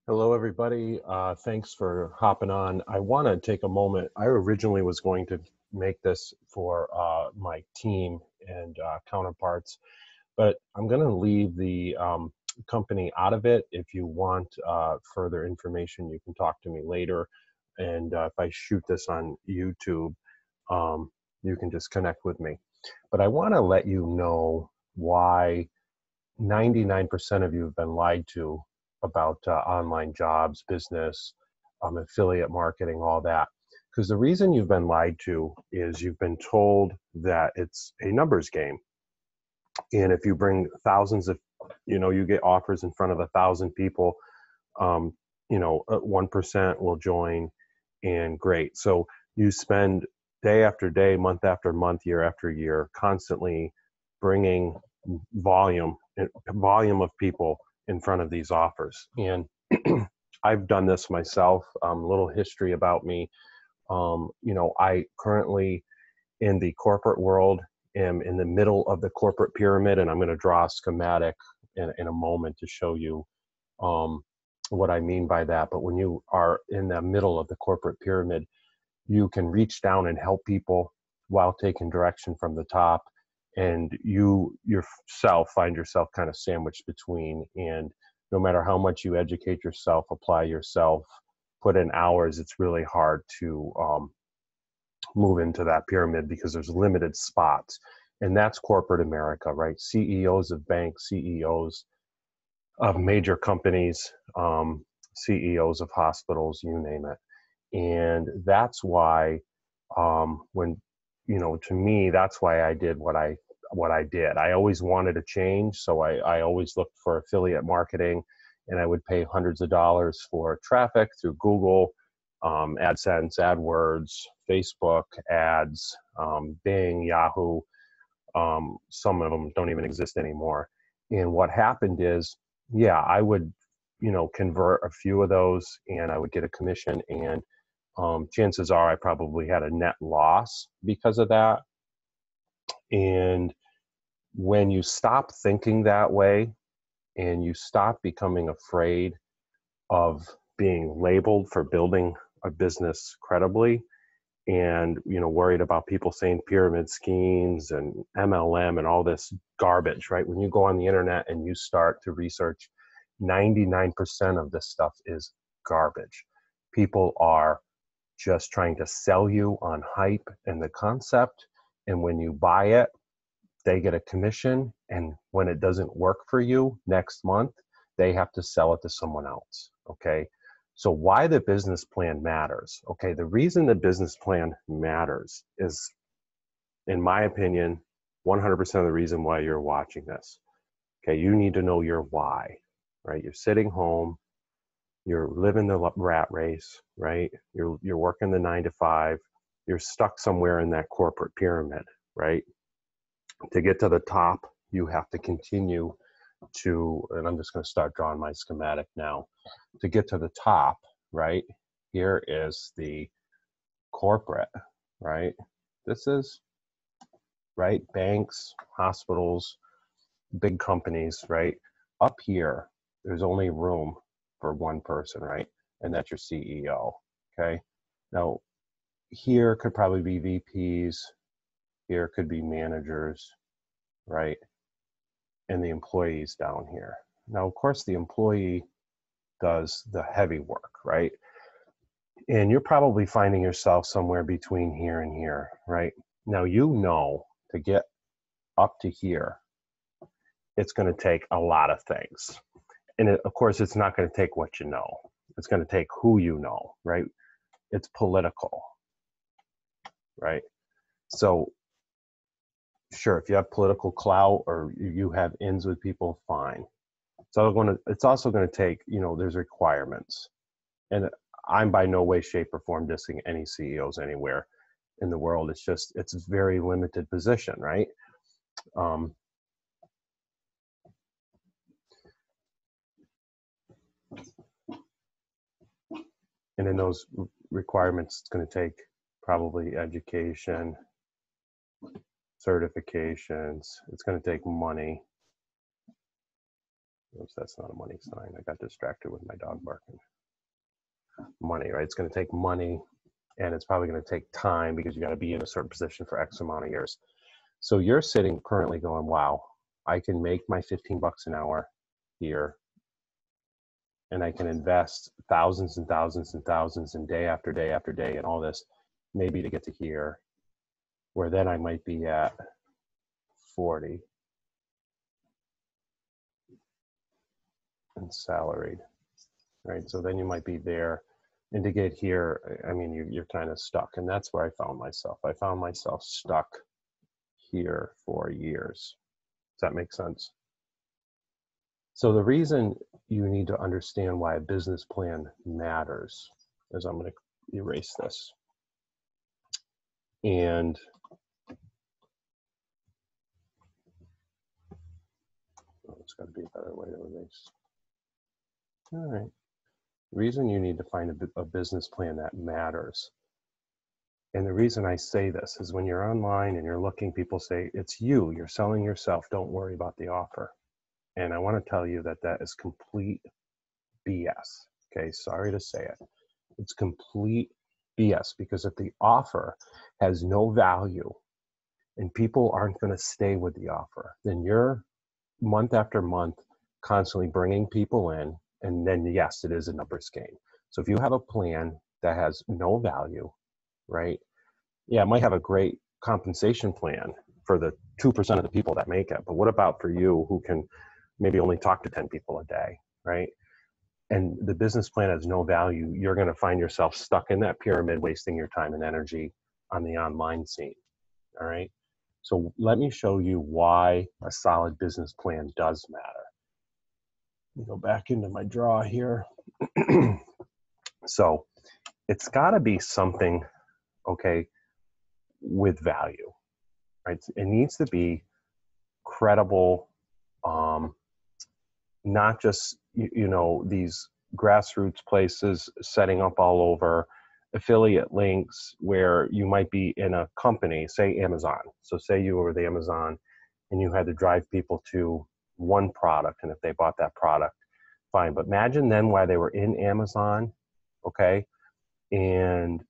Hello, everybody. Thanks for hopping on. I want to take a moment. I originally was going to make this for my team and counterparts, but I'm going to leave the company out of it. If you want further information, you can talk to me later. And if I shoot this on YouTube, you can just connect with me. But I want to let you know why 99% of you have been lied to about online jobs, business, affiliate marketing, all that. Because the reason you've been lied to is you've been told that it's a numbers game. And if you bring thousands of, you get offers in front of 1,000 people, 1% will join, and great. So you spend day after day, month after month, year after year, constantly bringing volume of people in front of these offers. And I've done this myself. Little history about me. I currently in the corporate world am in the middle of the corporate pyramid, and I'm going to draw a schematic in a moment to show you what I mean by that. But when you are in the middle of the corporate pyramid, you can reach down and help people while taking direction from the top. And you yourself find yourself kind of sandwiched between. And no matter how much you educate yourself, apply yourself, put in hours, it's really hard to move into that pyramid because there's limited spots. And that's corporate America, right? CEOs of banks, CEOs of major companies, CEOs of hospitals, you name it. And that's why to me, that's why I did what I did. I always wanted to change. So I always looked for affiliate marketing, and I would pay hundreds of dollars for traffic through Google, AdSense, AdWords, Facebook ads, Bing, Yahoo. Some of them don't even exist anymore. And what happened is, I would, convert a few of those, and I would get a commission. And chances are I probably had a net loss because of that. And when you stop thinking that way and you stop becoming afraid of being labeled for building a business credibly and, worried about people saying pyramid schemes and MLM and all this garbage, right? When you go on the internet and you start to research, 99% of this stuff is garbage. People are just trying to sell you on hype and the concept. And when you buy it, they get a commission. And when it doesn't work for you next month, they have to sell it to someone else. Okay. So why the business plan matters. Okay. The reason the business plan matters is, in my opinion, 100% of the reason why you're watching this. Okay. You need to know your why, right? You're sitting home. You're living the rat race, right? You're working the 9 to 5. You're stuck somewhere in that corporate pyramid, right? To get to the top, you have to continue to, and I'm just going to start drawing my schematic now. To get to the top, right? Here is the corporate, right? This is, right? Banks, hospitals, big companies, right? Up here, there's only room for one person, right? And that's your CEO, okay? Now, here could probably be VPs, here could be managers, right? And the employees down here. Now, of course, the employee does the heavy work, right? And you're probably finding yourself somewhere between here and here, right? Now, to get up to here, it's going to take a lot of things. And of course, it's not going to take what you know. It's going to take who you know, right? It's political, right? So sure, if you have political clout or you have ins with people, fine. So it's also going to take, there's requirements. And I'm by no way, shape, or form dissing any CEOs anywhere in the world. It's just, it's a very limited position, right? And in those requirements, it's going to take probably education, certifications. It's going to take money, Oops, that's not a money sign. I got distracted with my dog barking. Money, right? It's going to take money, and it's probably going to take time because you got to be in a certain position for X amount of years. So you're sitting currently going, wow, I can make my 15 bucks an hour here, and I can invest thousands and thousands and thousands and day after day after day and all this, maybe to get to here, where then I might be at 40 and salaried, right? So then you might be there, and to get here, I mean, you're kind of stuck. And that's where I found myself. I found myself stuck here for years. Does that make sense? So the reason you need to understand why a business plan matters is, I'm going to erase this. And it's got to be a better way to erase. All right. The reason you need to find a business plan that matters. And the reason I say this is, when you're online and you're looking, people say, it's you, you're selling yourself, don't worry about the offer. And I want to tell you that that is complete BS. Okay, sorry to say it. It's complete BS, because if the offer has no value and people aren't going to stay with the offer, then you're month after month constantly bringing people in, and then yes, it is a numbers game. So if you have a plan that has no value, right? Yeah, it might have a great compensation plan for the 2% of the people that make it, but what about for you who can maybe only talk to 10 people a day, right? And the business plan has no value, you're going to find yourself stuck in that pyramid, wasting your time and energy on the online scene. All right. So let me show you why a solid business plan does matter. Let me go back into my draw here. So it's got to be something, okay, with value, right? It needs to be credible, not just, these grassroots places setting up all over, affiliate links where you might be in a company, say Amazon. So say you were the Amazon and you had to drive people to one product, and if they bought that product, fine. But imagine then why they were in Amazon, okay, and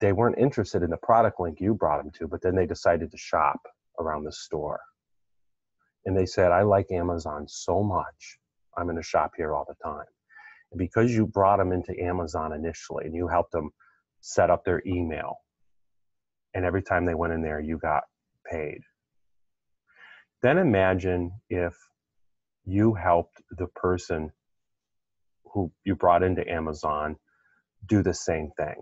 they weren't interested in the product link you brought them to, but then they decided to shop around the store. And they said, I like Amazon so much, I'm going to shop here all the time. And because you brought them into Amazon initially and you helped them set up their email, and every time they went in there, you got paid. Then imagine if you helped the person who you brought into Amazon do the same thing,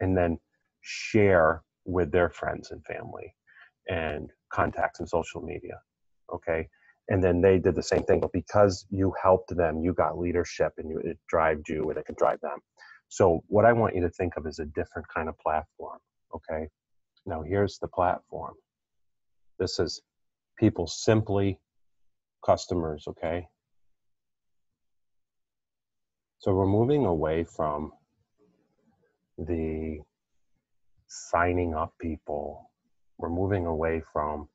and then share with their friends and family and contacts and social media, okay? And then they did the same thing, but because you helped them, you got leadership, and it drove you, and it could drive them. So what I want you to think of is a different kind of platform, okay? Now here's the platform. This is people simply customers, okay? So we're moving away from the signing up people. We're moving away from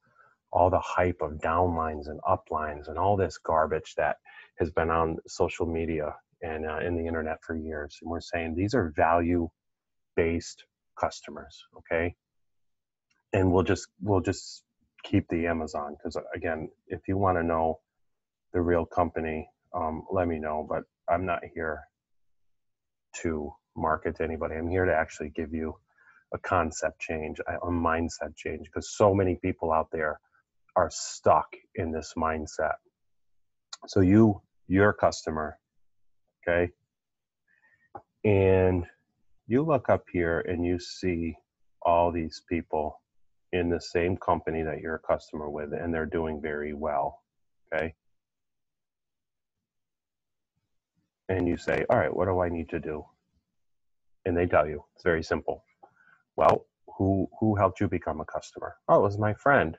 all the hype of downlines and uplines and all this garbage that has been on social media and in the internet for years. And we're saying these are value-based customers, okay? And we'll just keep the Amazon, because again, if you want to know the real company, let me know. But I'm not here to market to anybody. I'm here to actually give you a concept change, a mindset change, because so many people out there are stuck in this mindset. So you're a customer, okay? And you look up here and you see all these people in the same company that you're a customer with, and they're doing very well, okay? And you say, all right, what do I need to do? And they tell you, it's very simple. Well, who helped you become a customer? Oh, it was my friend.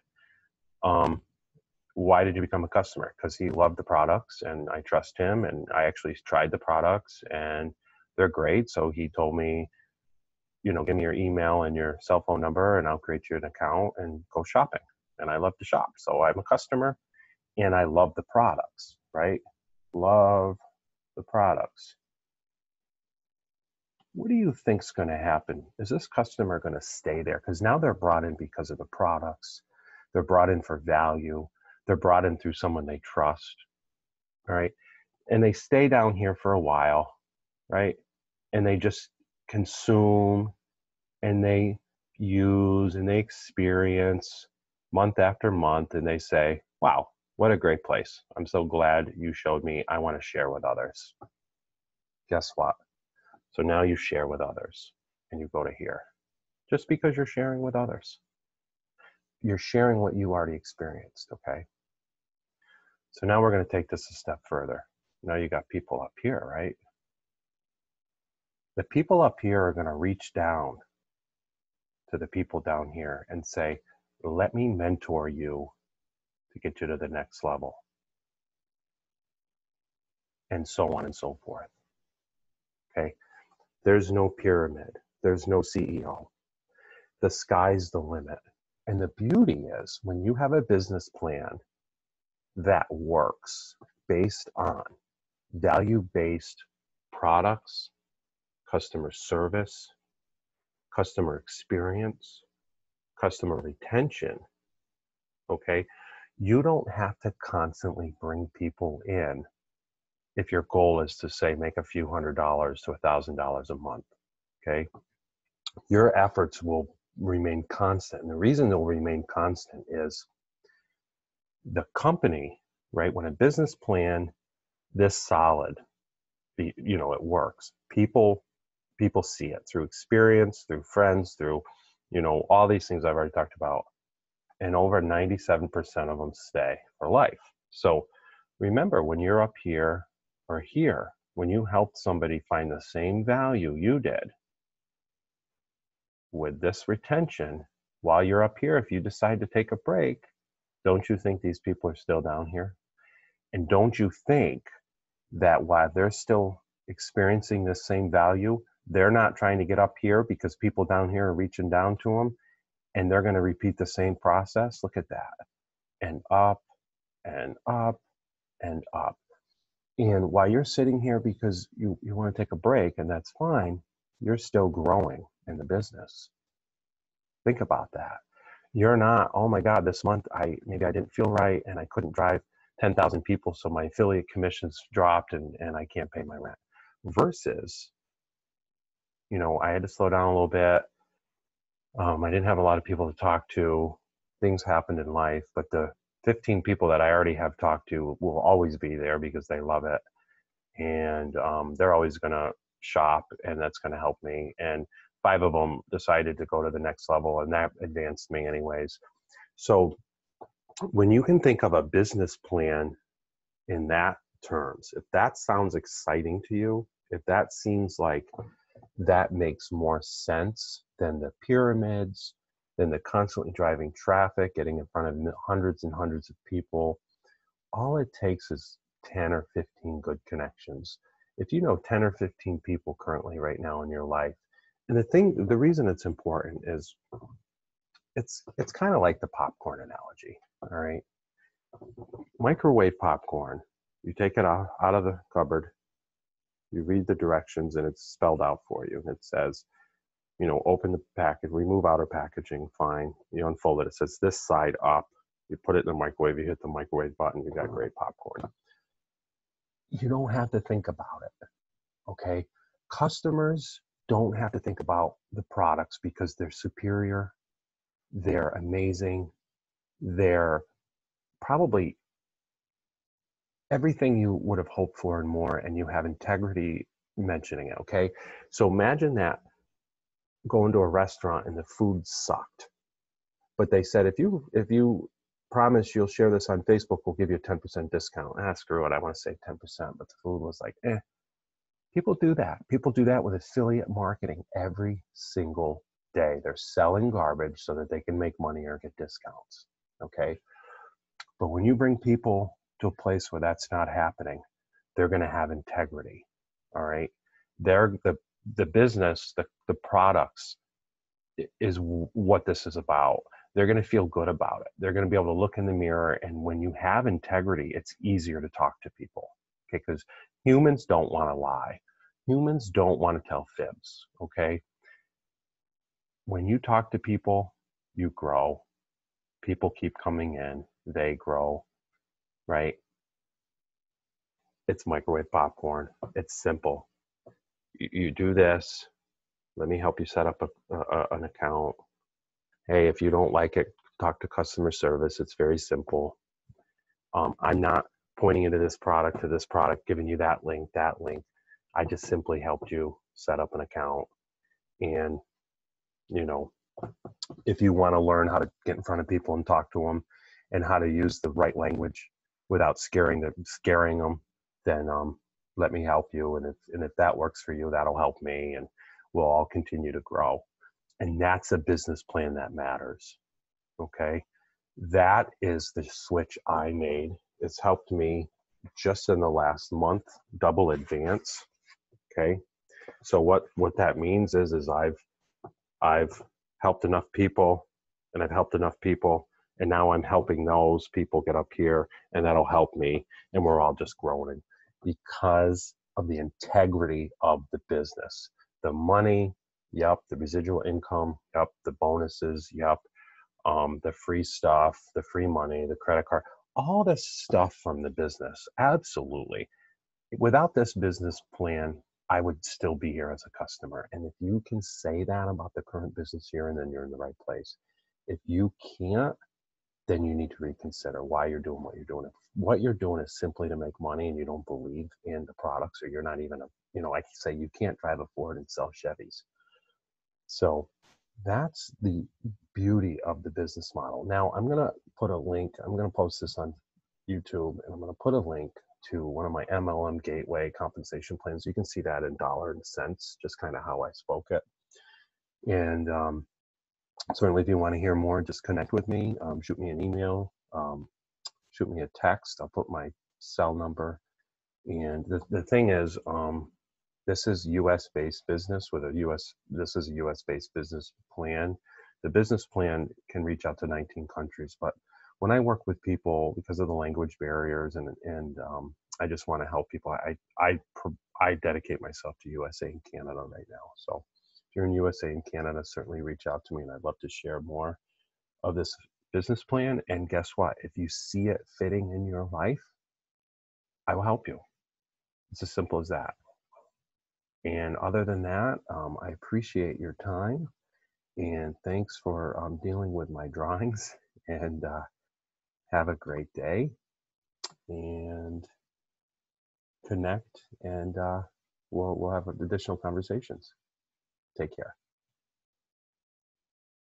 Why did you become a customer? Because he loved the products and I trust him, and I actually tried the products and they're great. So he told me, give me your email and your cell phone number and I'll create you an account and go shopping. And I love to shop. So I'm a customer and I love the products, right? love the products. What do you think's going to happen? Is this customer going to stay there? Because now they're brought in because of the products. They're brought in for value. They're brought in through someone they trust, all right? And they stay down here for a while, right? And they just consume and they use and they experience month after month, and they say, wow, what a great place. I'm so glad you showed me. I want to share with others. Guess what? So now you share with others and you go to here. Just because you're sharing with others, you're sharing what you already experienced, okay? So now we're going to take this a step further. Now you got people up here, right? The people up here are going to reach down to the people down here and say, let me mentor you to get you to the next level. And so on and so forth. Okay? There's no pyramid. There's no CEO. The sky's the limit. And the beauty is when you have a business plan that works based on value-based products, customer service, customer experience, customer retention, okay? You don't have to constantly bring people in if your goal is to say make a few $100s to $1,000 a month, okay? Your efforts will remain constant. And the reason they'll remain constant is the company, right? When a business plan this solid, you know, it works. People see it through experience, through friends, through, you know, all these things I've already talked about. And over 97% of them stay for life. So remember, when you're up here or here, when you helped somebody find the same value you did, with this retention, while you're up here, if you decide to take a break, don't you think these people are still down here? And don't you think that while they're still experiencing this same value, they're not trying to get up here because people down here are reaching down to them, and they're going to repeat the same process? Look at that. And up and up and up. And while you're sitting here because you want to take a break, and that's fine, you're still growing in the business. Think about that. You're not, oh my God, this month maybe I didn't feel right and I couldn't drive 10,000 people, so my affiliate commissions dropped and I can't pay my rent. Versus, you know, I had to slow down a little bit. I didn't have a lot of people to talk to. Things happened in life, but the 15 people that I already have talked to will always be there because they love it. And they're always going to shop, and that's going to help me. And 5 of them decided to go to the next level, and that advanced me anyways. So when you can think of a business plan in that terms, if that sounds exciting to you, if that seems like that makes more sense than the pyramids, than the constantly driving traffic, getting in front of hundreds and hundreds of people, all it takes is 10 or 15 good connections. If you know 10 or 15 people currently right now in your life, and the reason it's important is it's kind of like the popcorn analogy, all right? Microwave popcorn, you take it out of the cupboard, you read the directions, and it's spelled out for you. It says, you know, open the package, remove outer packaging, fine. You unfold it, it says this side up. You put it in the microwave, you hit the microwave button, you got great popcorn. You don't have to think about it, okay? Customers don't have to think about the products because they're superior, they're amazing, they're probably everything you would have hoped for and more, and you have integrity mentioning it, okay? So imagine that going to a restaurant and the food sucked, but they said, if you promise you'll share this on Facebook, we'll give you a 10% discount. Screw it, I want to save 10%, but the food was like, eh. People do that. People do that with affiliate marketing every single day. They're selling garbage so that they can make money or get discounts, okay? But when you bring people to a place where that's not happening, they're going to have integrity, all right? They're the business, the products is what this is about. They're going to feel good about it. They're going to be able to look in the mirror, and when you have integrity, it's easier to talk to people, okay? Because humans don't want to lie. Humans don't want to tell fibs, okay? When you talk to people, you grow. People keep coming in, they grow, right? It's microwave popcorn. It's simple. You do this. Let me help you set up an account. Hey, if you don't like it, talk to customer service. It's very simple. I'm not pointing you to this product, giving you that link, that link. I just simply helped you set up an account. And, you know, if you want to learn how to get in front of people and talk to them and how to use the right language without scaring them, then let me help you. And if that works for you, that'll help me, and we'll all continue to grow. And that's a business plan that matters. Okay. That is the switch I made. It's helped me just in the last month double advance. Okay. So what that means is I've helped enough people, and I've helped enough people, and now I'm helping those people get up here, and that'll help me, and we're all just growing because of the integrity of the business. The money, yep, the residual income, yep, the bonuses, yep, the free stuff, the free money, the credit card, all this stuff from the business, absolutely. Without this business plan, I would still be here as a customer. And if you can say that about the current business here, and then you're in the right place. If you can't, then you need to reconsider why you're doing what you're doing. If what you're doing is simply to make money and you don't believe in the products, or you're not even like you say, you can't drive a Ford and sell Chevys. So that's the beauty of the business model. Now I'm going to put a link. I'm going to post this on YouTube, and I'm going to put a link to one of my MLM Gateway compensation plans. You can see that in dollars and cents, just kind of how I spoke it. And certainly, if you want to hear more, just connect with me. Shoot me an email. Shoot me a text. I'll put my cell number. And the thing is, this is U.S.-based business this is a U.S.-based business plan. The business plan can reach out to 19 countries, but when I work with people, because of the language barriers and I just want to help people, I dedicate myself to USA and Canada right now. So if you're in USA and Canada, certainly reach out to me, and I'd love to share more of this business plan. And guess what? If you see it fitting in your life, I will help you. It's as simple as that. And other than that, I appreciate your time, and thanks for dealing with my drawings, and have a great day, and connect, and we'll have additional conversations. Take care.